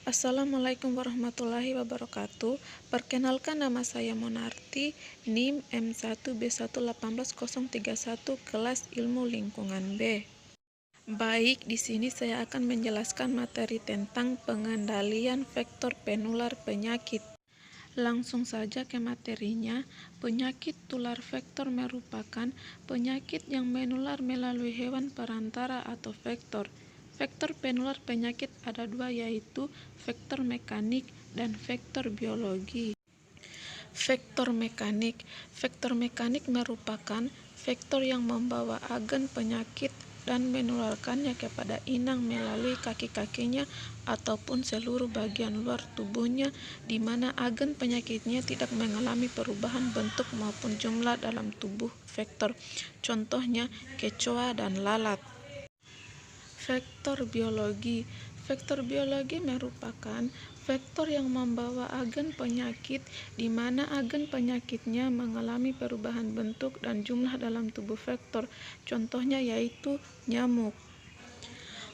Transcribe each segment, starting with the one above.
Assalamualaikum warahmatullahi wabarakatuh. Perkenalkan, nama saya Monarti, NIM M1B1181031, kelas Ilmu Lingkungan B. Baik, di sini saya akan menjelaskan materi tentang pengendalian vektor penular penyakit. Langsung saja ke materinya. Penyakit tular vektor merupakan penyakit yang menular melalui hewan perantara atau vektor. Vektor penular penyakit ada dua, yaitu vektor mekanik dan vektor biologi. Vektor mekanik merupakan vektor yang membawa agen penyakit dan menularkannya kepada inang melalui kaki-kakinya ataupun seluruh bagian luar tubuhnya, di mana agen penyakitnya tidak mengalami perubahan bentuk maupun jumlah dalam tubuh vektor. Contohnya kecoa dan lalat. Vektor biologi merupakan vektor yang membawa agen penyakit, di mana agen penyakitnya mengalami perubahan bentuk dan jumlah dalam tubuh vektor. Contohnya yaitu nyamuk.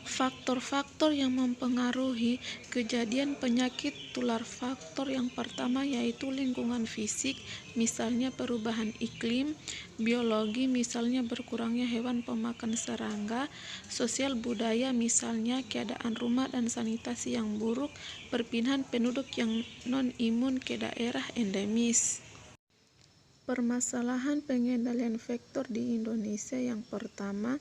Faktor-faktor yang mempengaruhi kejadian penyakit tular faktor yang pertama yaitu lingkungan fisik, misalnya perubahan iklim; biologi, misalnya berkurangnya hewan pemakan serangga; sosial budaya, misalnya keadaan rumah dan sanitasi yang buruk; perpindahan penduduk yang non-imun ke daerah endemis. Permasalahan pengendalian vektor di Indonesia: yang pertama,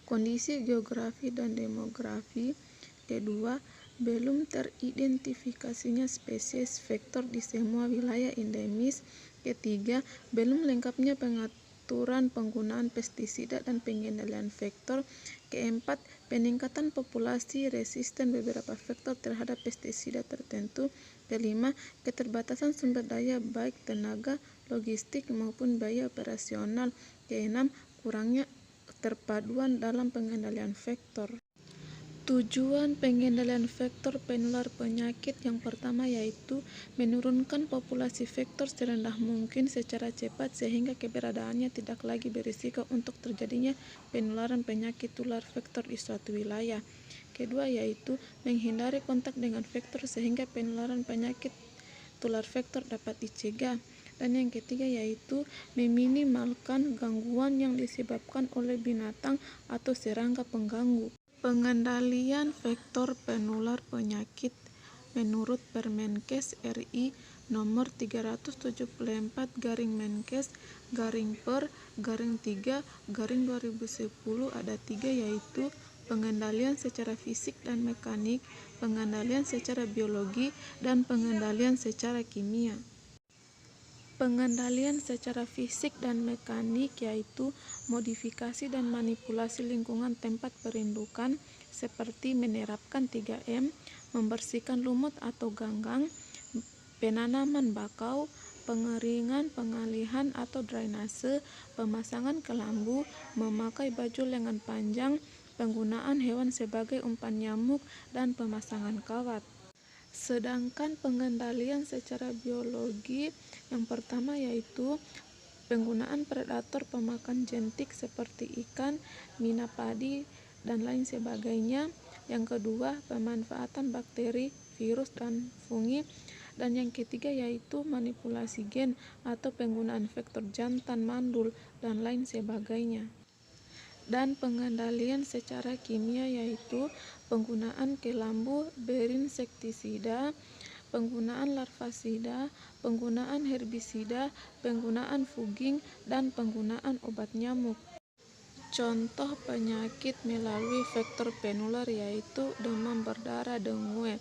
kondisi geografi dan demografi; kedua, belum teridentifikasinya spesies vektor di semua wilayah endemis; ketiga, belum lengkapnya pengaturan penggunaan pestisida dan pengendalian vektor; keempat, peningkatan populasi resisten beberapa vektor terhadap pestisida tertentu; kelima, keterbatasan sumber daya baik tenaga, logistik maupun biaya operasional; keenam, kurangnya terpaduan dalam pengendalian vektor. Tujuan pengendalian vektor penular penyakit: yang pertama yaitu menurunkan populasi vektor serendah mungkin secara cepat sehingga keberadaannya tidak lagi berisiko untuk terjadinya penularan penyakit tular vektor di suatu wilayah. Kedua yaitu menghindari kontak dengan vektor sehingga penularan penyakit tular vektor dapat dicegah. Dan yang ketiga yaitu meminimalkan gangguan yang disebabkan oleh binatang atau serangga pengganggu. Pengendalian vektor penular penyakit menurut Permenkes RI nomor 374/Per/3/2010 ada tiga, yaitu pengendalian secara fisik dan mekanik, pengendalian secara biologi, dan pengendalian secara kimia. Pengendalian secara fisik dan mekanik yaitu modifikasi dan manipulasi lingkungan tempat perindukan seperti menerapkan 3M, membersihkan lumut atau ganggang, penanaman bakau, pengeringan, pengalihan atau drainase, pemasangan kelambu, memakai baju lengan panjang, penggunaan hewan sebagai umpan nyamuk, dan pemasangan kawat. Sedangkan pengendalian secara biologi: yang pertama yaitu penggunaan predator pemakan jentik seperti ikan, mina padi, dan lain sebagainya. Yang kedua, pemanfaatan bakteri, virus, dan fungi. Dan yang ketiga yaitu manipulasi gen atau penggunaan vektor jantan, mandul, dan lain sebagainya. Dan pengendalian secara kimia yaitu penggunaan kelambu, berinsektisida, penggunaan larvasida, penggunaan herbisida, penggunaan fuging, dan penggunaan obat nyamuk. Contoh penyakit melalui vektor penular yaitu demam berdarah dengue.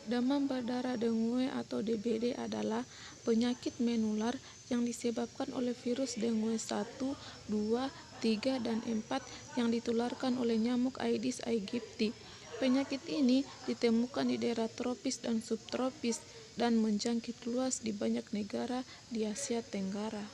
Demam berdarah dengue atau DBD adalah penyakit menular yang disebabkan oleh virus dengue 1, 2, 3, dan 4 yang ditularkan oleh nyamuk Aedes aegypti. Penyakit ini ditemukan di daerah tropis dan subtropis dan menjangkit luas di banyak negara di Asia Tenggara.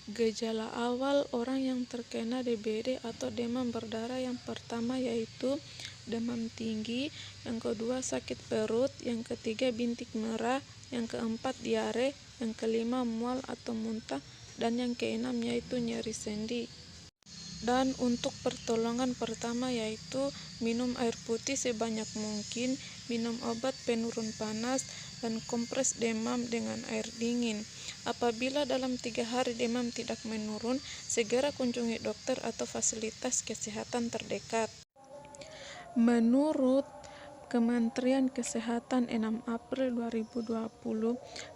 Gejala awal orang yang terkena DBD atau demam berdarah: yang pertama yaitu demam tinggi, yang kedua sakit perut, yang ketiga bintik merah, yang keempat diare, yang kelima mual atau muntah, dan yang keenam yaitu nyeri sendi. Dan untuk pertolongan pertama yaitu minum air putih sebanyak mungkin, minum obat penurun panas, dan kompres demam dengan air dingin. Apabila dalam 3 hari demam tidak menurun, segera kunjungi dokter atau fasilitas kesehatan terdekat. Menurut Kementerian Kesehatan 6 April 2020,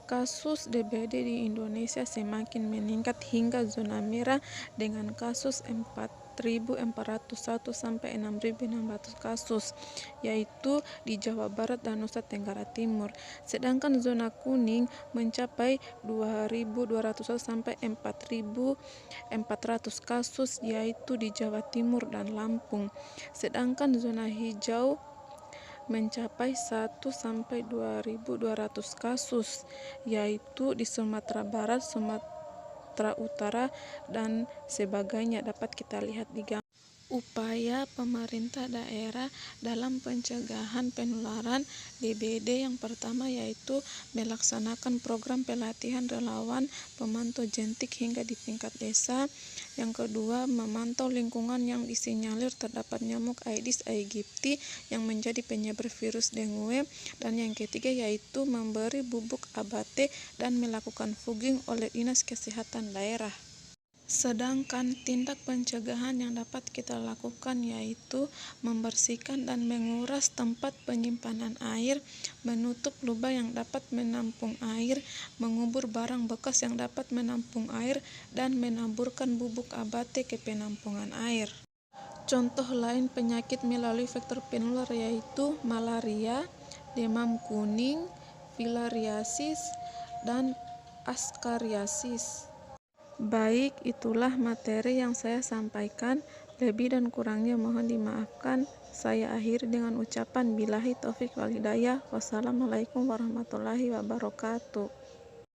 kasus DBD di Indonesia semakin meningkat hingga zona merah dengan kasus 4.401 sampai 6.600 kasus, yaitu di Jawa Barat dan Nusa Tenggara Timur. Sedangkan zona kuning mencapai 2.201 sampai 4.400 kasus, yaitu di Jawa Timur dan Lampung. Sedangkan zona hijau mencapai 1 sampai 2.200 kasus, yaitu di Sumatera Barat, Sumatera Utara, dan sebagainya. Dapat kita lihat di gambar. Upaya pemerintah daerah dalam pencegahan penularan DBD yang pertama yaitu melaksanakan program pelatihan relawan pemantau jentik hingga di tingkat desa. Yang kedua, memantau lingkungan yang disinyalir terdapat nyamuk Aedes aegypti yang menjadi penyebar virus dengue. Dan yang ketiga yaitu memberi bubuk ABT dan melakukan fogging oleh Dinas Kesehatan daerah. Sedangkan tindak pencegahan yang dapat kita lakukan yaitu membersihkan dan menguras tempat penyimpanan air, menutup lubang yang dapat menampung air, mengubur barang bekas yang dapat menampung air, dan menaburkan bubuk ABT ke penampungan air. Contoh lain penyakit melalui vektor penular yaitu malaria, demam kuning, filariasis, dan askariasis. Baik, itulah materi yang saya sampaikan. Lebih dan kurangnya mohon dimaafkan. Saya akhiri dengan ucapan billahi taufik wal hidayah. Wassalamualaikum warahmatullahi wabarakatuh.